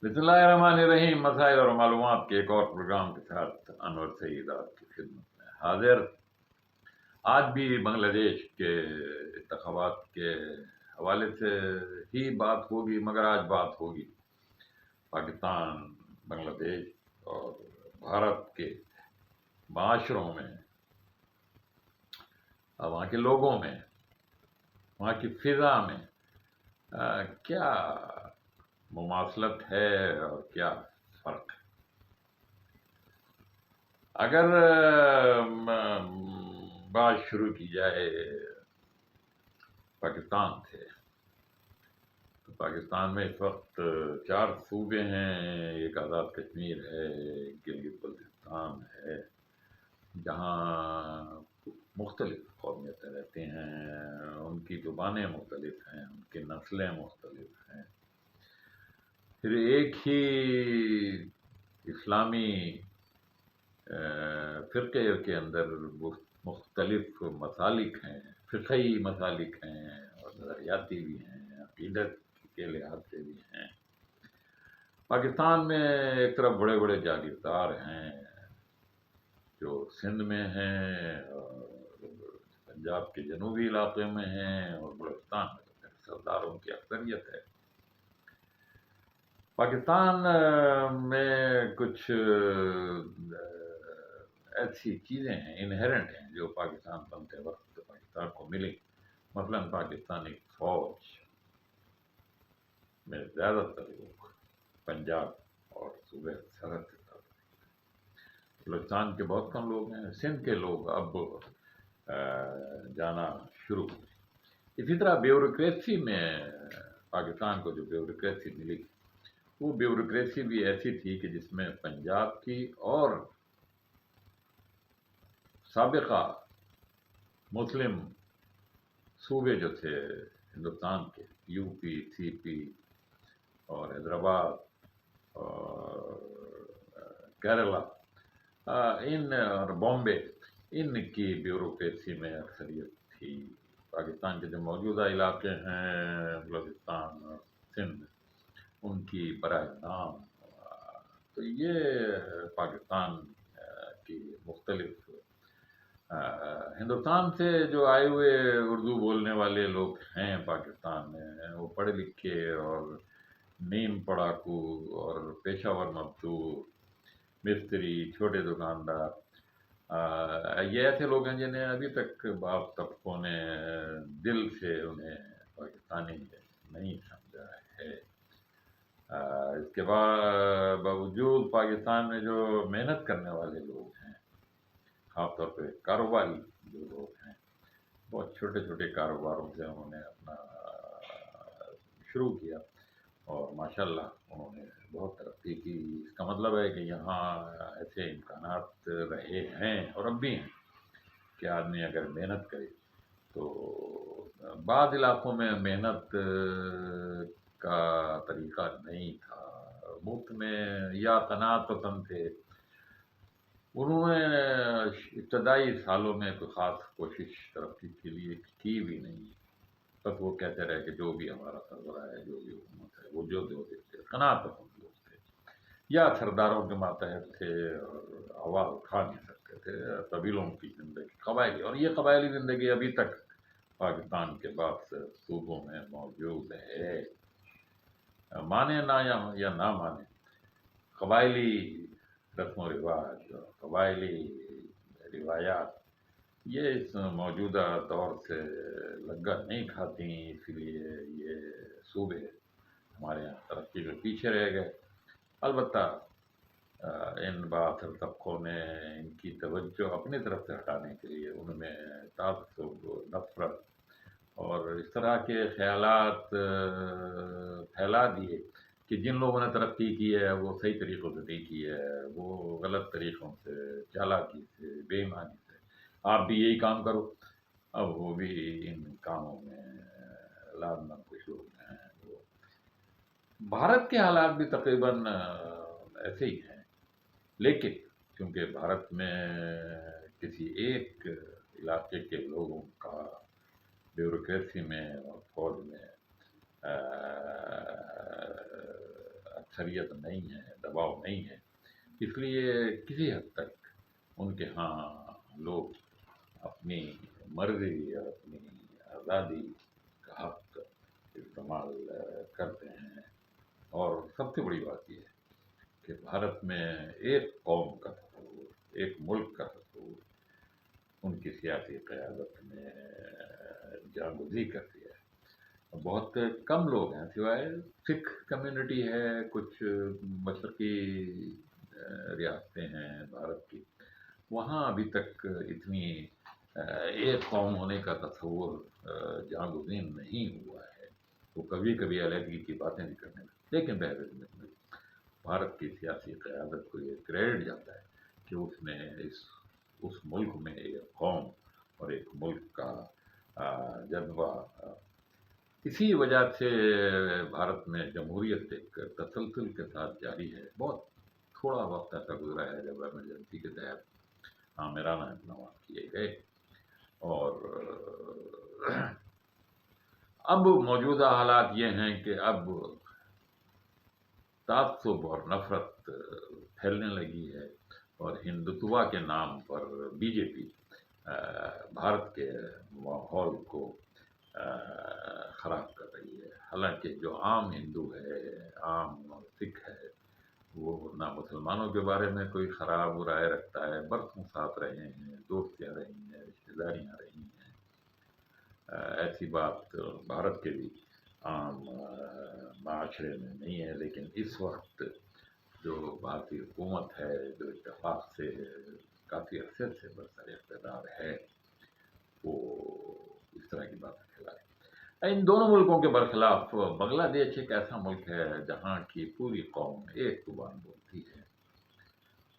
بسم اللہ الرحمن الرحیم۔ مسائل اور معلومات کے ایک اور پروگرام کے ساتھ انور سعید آپ کی خدمت میں حاضر۔ آج بھی بنگلہ دیش کے انتخابات کے حوالے سے ہی بات ہوگی، مگر آج بات ہوگی پاکستان، بنگلہ دیش اور بھارت کے معاشروں میں، وہاں کے لوگوں میں، وہاں کی فضا میں کیا مماثلت ہے اور کیا فرق ہے۔ اگر بات شروع کی جائے پاکستان سے، تو پاکستان میں اس وقت 4 صوبے ہیں۔ ایک آزاد کشمیر ہے، گلگت بلتستان ہے، جہاں مختلف قومیتیں رہتی ہیں، ان کی زبانیں مختلف ہیں، ان کی نسلیں مختلف ہیں۔ پھر ایک ہی اسلامی فرقے کے اندر مختلف مسالک ہیں، فقہی مسالک ہیں اور نظریاتی بھی ہیں، عقیدت کے لحاظ سے بھی ہیں۔ پاکستان میں ایک طرف بڑے بڑے جاگیردار ہیں جو سندھ میں ہیں، اور پنجاب کے جنوبی علاقے میں ہیں، اور بلوچستان میں تو پھر سرداروں کی اکثریت ہے۔ پاکستان میں کچھ ایسی چیزیں ہیں، انہیرنٹ ہیں، جو پاکستان بنتے وقت پاکستان کو ملی۔ مثلاً پاکستانی فوج میں زیادہ تر لوگ پنجاب اور صوبے سرحد سے تعلق رکھتے ہیں۔ بلوچستان کے بہت کم لوگ ہیں، سندھ کے لوگ اب جانا شروع ہوئے۔ اسی طرح بیوروکریسی میں پاکستان کو جو بیوروکریسی ملی، وہ بیوروکریسی بھی ایسی تھی کہ جس میں پنجاب کی اور سابقہ مسلم صوبے جو تھے ہندوستان کے، یو پی، سی پی اور حیدرآباد اور کیرلا، ان اور بامبے، ان کی بیوروکریسی میں اکثریت تھی۔ پاکستان کے جو موجودہ علاقے ہیں، بلوچستان اور سندھ، ان کی براہ نام۔ تو یہ پاکستان کی مختلف ہندوستان سے جو آئے ہوئے اردو بولنے والے لوگ ہیں پاکستان میں، وہ پڑھے لکھے اور نیم پڑھاکو اور پیشہ ور مزدور، مستری، چھوٹے دکاندار، یہ ایسے لوگ ہیں جنہیں ابھی تک بعض طبقوں نے دل سے انہیں پاکستانی نہیں سمجھا ہے۔ اس کے باوجود پاکستان میں جو محنت کرنے والے لوگ ہیں، خاص طور پہ کاروباری جو لوگ ہیں، بہت چھوٹے چھوٹے کاروباروں سے انہوں نے اپنا شروع کیا اور ماشاءاللہ انہوں نے بہت ترقی کی۔ اس کا مطلب ہے کہ یہاں ایسے امکانات رہے ہیں اور اب بھی ہیں کہ آدمی اگر محنت کرے تو بعض علاقوں میں محنت کا طریقہ نہیں تھا، مفت میں یا قناعت پسند تھے۔ انہوں نے ابتدائی سالوں میں کوئی خاص کوشش ترقی کے لیے کی بھی نہیں، بس وہ کہتے رہے کہ جو بھی ہمارا سربراہ ہے، جو بھی حکومت ہے، وہ جو دیتے، قناعت پسند لوگ تھے، یا سرداروں کے ماتحت تھے اور آواز اٹھا نہیں سکتے تھے۔ قبیلوں کی زندگی، قبائلی، اور یہ قبائلی زندگی ابھی تک پاکستان کے بعض صوبوں میں موجود ہے۔ مانے نہ یا نہ مانے، قبائلی رسم و رواج اور قبائلی روایات یہ اس موجودہ دور سے لگا نہیں کھاتی، اس لیے یہ صوبے ہمارے یہاں ترقی میں پیچھے رہ گئے۔ البتہ ان بااثر طبقوں نے ان کی توجہ اپنی طرف سے ہٹانے کے لیے ان میں تعصب، نفرت اور اس طرح کے خیالات پھیلا دیے کہ جن لوگوں نے ترقی کی ہے وہ صحیح طریقوں سے نہیں کی ہے، وہ غلط طریقوں سے، چالاکی سے، بے ایمانی سے، آپ بھی یہی کام کرو۔ اب وہ بھی ان کاموں میں لازماً کچھ لوگ ہیں۔ وہ بھارت کے حالات بھی تقریباً ایسے ہی ہیں، لیکن چونکہ بھارت میں کسی ایک علاقے کے لوگوں کا بیوروکریسی میں اور فوج میں اکثریت نہیں ہے، دباؤ نہیں ہے، اس لیے کسی حد تک ان کے ہاں لوگ اپنی مرضی اور اپنی آزادی کا حق استعمال کرتے ہیں۔ اور سب سے بڑی بات یہ ہے کہ بھارت میں ایک قوم کا تصور، ایک ملک کا تصور ان کی سیاسی قیادت نے جاگزی کر دیا ہے۔ بہت کم لوگ ہیں، سوائے سکھ کمیونٹی ہے، کچھ مشرقی ریاستیں ہیں بھارت کی، وہاں ابھی تک اتنی ایک قوم ہونے کا تصور جاگزین نہیں ہوا ہے۔ وہ کبھی کبھی علیحدگی کی باتیں بھی کرنے لگے، لیکن بہرحال بھارت کی سیاسی قیادت کو یہ کریڈٹ جاتا ہے کہ اس نے اس ملک میں ایک قوم اور ایک ملک کا جذبہ، اسی وجہ سے بھارت میں جمہوریت ایک تسلسل کے ساتھ جاری ہے۔ بہت تھوڑا وقت ایسا گزرا ہے جب ایمرجنسی کے تحت آمرانہ اقدامات کیے گئے، اور اب موجودہ حالات یہ ہیں کہ اب تعصب اور نفرت پھیلنے لگی ہے، اور ہندوتوا کے نام پر بی جے پی بھارت کے ماحول کو خراب کر رہی ہے۔ حالانکہ جو عام ہندو ہے، عام سکھ ہے، وہ نہ مسلمانوں کے بارے میں کوئی خراب رائے رکھتا ہے، برسوں ساتھ رہے ہیں، دوستیاں رہی ہیں، رشتہ داریاں رہی ہیں، ایسی بات بھارت کے بھی عام معاشرے میں نہیں ہے۔ لیکن اس وقت جو بھارتی حکومت ہے، جو اتفاق سے کافی عرصے سے برسر اقتدار ہے، وہ اس طرح کی باتیں پھیلائے۔ ان دونوں ملکوں کے برخلاف بنگلہ دیش ایک ایسا ملک ہے جہاں کی پوری قوم ایک زبان بولتی ہے،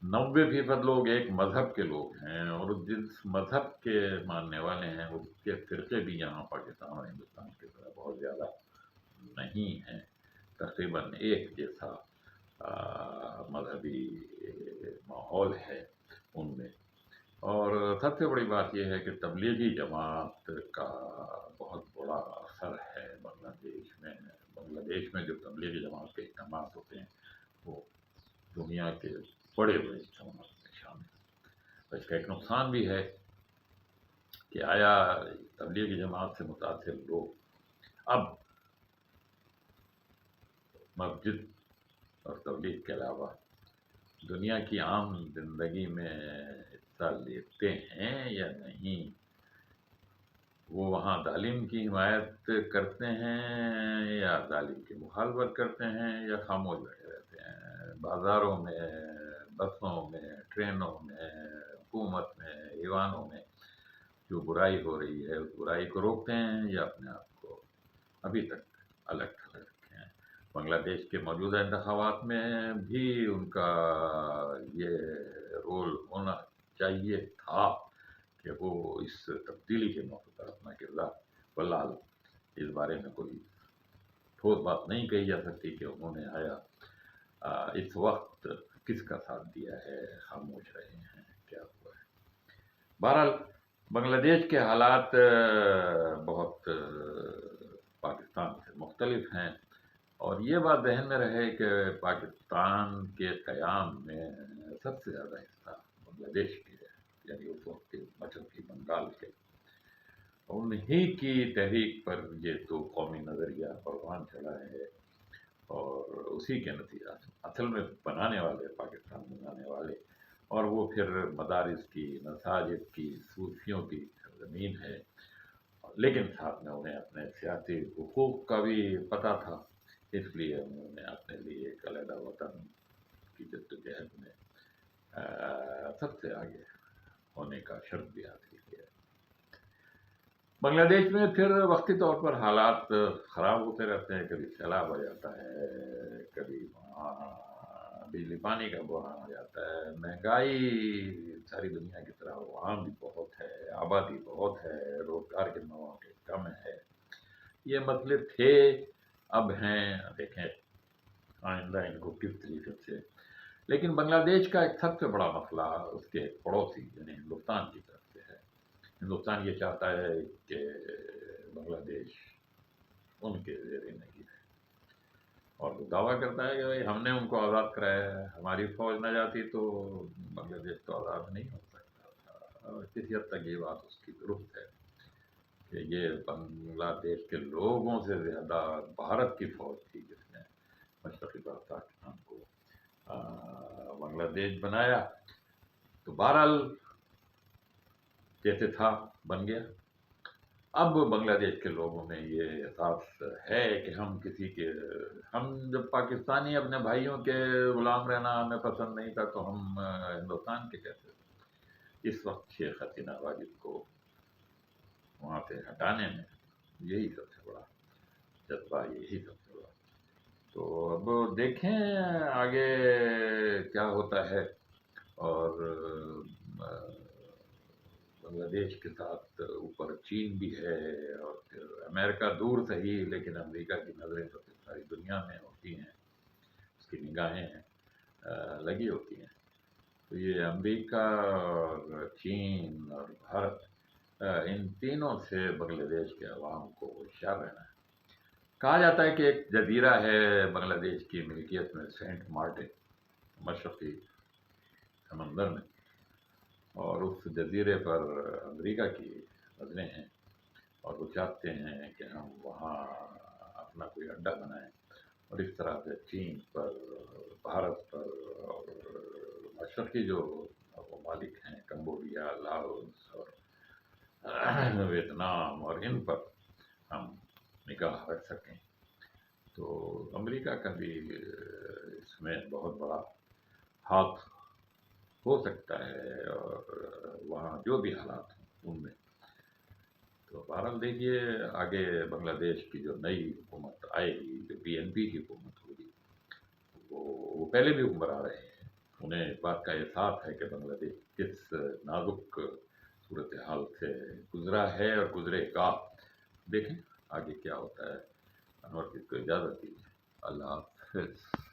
90% لوگ ایک مذہب کے لوگ ہیں، اور جس مذہب کے ماننے والے ہیں اس کے فرقے بھی یہاں پاکستان اور ہندوستان کی طرح بہت زیادہ نہیں ہیں، تقریباً ایک جیسا مذہبی ماحول ہے ان میں۔ اور سب سے بڑی بات یہ ہے کہ تبلیغی جماعت کا بہت بڑا اثر ہے بنگلہ دیش میں۔ بنگلہ دیش میں جو تبلیغی جماعت کے اجتماعات ہوتے ہیں وہ دنیا کے بڑے بڑے اجتماعات میں شامل ہیں۔ اس کا ایک نقصان بھی ہے کہ آیا تبلیغی جماعت سے متاثر لوگ اب مسجد اور تبلیغ کے علاوہ دنیا کی عام زندگی میں حصہ لیتے ہیں یا نہیں؟ وہ وہاں ظالم کی حمایت کرتے ہیں یا ظالم کی مخالفت کرتے ہیں یا خاموش بیٹھے رہتے ہیں؟ بازاروں میں، بسوں میں، ٹرینوں میں، حکومت میں، ایوانوں میں جو برائی ہو رہی ہے اس برائی کو روکتے ہیں یا اپنے آپ کو ابھی تک الگ تھلگ رکھے ہیں؟ بنگلہ دیش کے موجودہ انتخابات میں بھی ان کا یہ رول ہونا چاہیے تھا کہ وہ اس تبدیلی کے موقع پر اپنا کردار، بلال اس بارے میں کوئی ٹھوس بات نہیں کہی جا سکتی کہ انہوں نے آیا اس وقت کس کا ساتھ دیا ہے، خاموش رہے ہیں، کیا ہوا ہے۔ بہرحال بنگلہ دیش کے حالات بہت پاکستان سے مختلف ہیں، اور یہ بات ذہن میں رہے کہ پاکستان کے قیام میں سب سے زیادہ حصہ بنگلہ دیش کے ہے، یعنی اس وقت کے مشرقی بنگال کے، انہی کی تحریک پر یہ تو قومی نظریہ پروان چڑھا ہے، اور اسی کے نتیجہ اصل میں بنانے والے، پاکستان بنانے والے، اور وہ پھر مدارس کی، مساجد کی، صوفیوں کی سرزمین ہے، لیکن ساتھ میں انہیں اپنے سیاسی حقوق کا بھی پتہ تھا، اس لیے انہوں نے اپنے لیے ایک علیحدہ وطن کی جدوجہد میں سب سے آگے ہونے کا شرف بھی حاصل کیا۔ بنگلہ دیش میں پھر وقتی طور پر حالات خراب ہوتے رہتے ہیں، کبھی سیلاب آ جاتا ہے، کبھی وہاں بجلی پانی کا بحران آ جاتا ہے، مہنگائی ساری دنیا کی طرح وہاں بھی بہت ہے، آبادی بہت ہے، روزگار کے مواقع کم ہے۔ یہ مسئلے تھے، اب ہیں، دیکھیں آئندہ ان کو کس طریقے سے۔ لیکن بنگلہ دیش کا ایک سب سے بڑا مسئلہ اس کے ایک پڑوسی یعنی ہندوستان کی طرف سے ہے۔ ہندوستان یہ چاہتا ہے کہ بنگلہ دیش ان کے زیر نگین ہے، اور وہ دعویٰ کرتا ہے کہ بھائی ہم نے ان کو آزاد کرایا ہے، ہماری فوج نہ جاتی تو بنگلہ دیش تو آزاد نہیں ہو سکتا تھا۔ اور کسی حد تک یہ بات اس کی درست ہے کہ یہ بنگلہ دیش کے لوگوں سے زیادہ بھارت کی فوج تھی جس نے مشرقی پاکستان کو بنگلہ دیش بنایا۔ تو بہرحال جیسے تھا بن گیا۔ اب بنگلہ دیش کے لوگوں میں یہ احساس ہے کہ ہم جب پاکستانی اپنے بھائیوں کے غلام رہنا ہمیں پسند نہیں تھا تو ہم ہندوستان کے کیسے تھے۔ اس وقت شیخ حسینہ واجد کو وہاں سے ہٹانے میں یہی سب سے بڑا جذبہ، یہی سب سے بڑا۔ تو اب دیکھیں آگے کیا ہوتا ہے۔ اور بنگلہ دیش کے ساتھ اوپر چین بھی ہے، اور پھر امریکہ دور صحیح لیکن امریکہ کی نظریں تو پھر ساری دنیا میں ہوتی ہیں، اس کی نگاہیں لگی ہوتی ہیں۔ تو یہ امریکہ اور چین اور بھارت، ان تینوں سے بنگلہ دیش کے عوام کو ہوشیار رہنا ہے۔ کہا جاتا ہے کہ ایک جزیرہ ہے بنگلہ دیش کی ملکیت میں، سینٹ مارٹن، مشرقی سمندر میں، اور اس جزیرے پر امریکہ کی نظریں ہیں، اور وہ چاہتے ہیں کہ ہم وہاں اپنا کوئی اڈہ بنائیں، اور اس طرح سے چین پر، بھارت پر، اور مشرقی جو ممالک ہیں کمبوڈیا، لاؤس اور ویتنام، اور ان پر ہم نگاہ رکھ سکیں۔ تو امریکہ کا بھی اس میں بہت بڑا ہاتھ ہو سکتا ہے، اور وہاں جو بھی حالات ہوں ان میں۔ تو بہرحال دیکھیے آگے بنگلہ دیش کی جو نئی حکومت آئے گی، جو BNP کی حکومت ہوگی، وہ پہلے بھی ابھر آ رہے ہیں، انہیں اس بات کا احساس ہے کہ بنگلہ دیش کس نازک صورتحال سے گزرا ہے اور گزرے گا۔ دیکھیں آگے کیا ہوتا ہے۔ انور کو اجازت دیجیے، اللہ حافظ۔